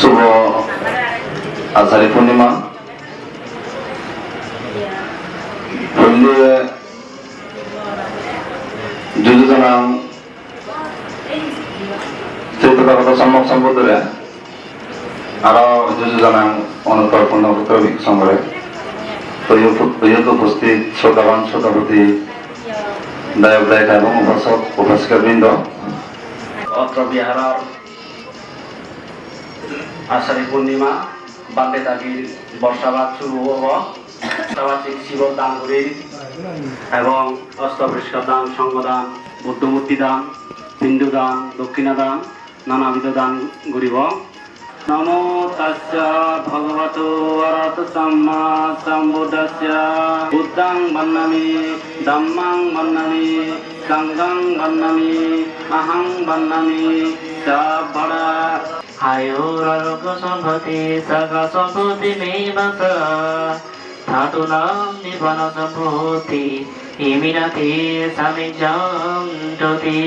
শুভ আষাঢ়ী পূর্ণিমা হইলে যুযোজনাং চৈতন্যগত সম্যক সম্বোধরে আরো যুযোজনাং অনুত্তর পূর্ণপুত্র সংগ্রহে উপস্থিত শ্রোতাবান শ্রোতাপতি দায়ক দায়িকা এবং উপাসক উপাসিকাবৃন্দ অত্র বিহারের আষাঢ়ী পূর্ণিমা বাদে তাকির বর্ষাবাদ শুরু হব বর্ষাবার্ষিক শিব দান করি এবং অষ্টপরিষ্কার দান সঙ্গদান বুদ্ধমূর্তি দান হিন্দু দান দক্ষিণা দান নানাবিধ দান করিব। নমো তাস্য ভগবতো অরহতো সাম্মা সম্বুদ্ধস্য বুদ্ধং বন্দামি ধম্মং বন্দামি সংঘং বন্দামি অহং বন্দামি সাবধান। আয়ুরারোগ্য সম্পত্তি সগা সম্পত্তি মেবস ধাতুনাং নিবন সম্পত্তি ইমিনাতি সামিজং জ্যোতি।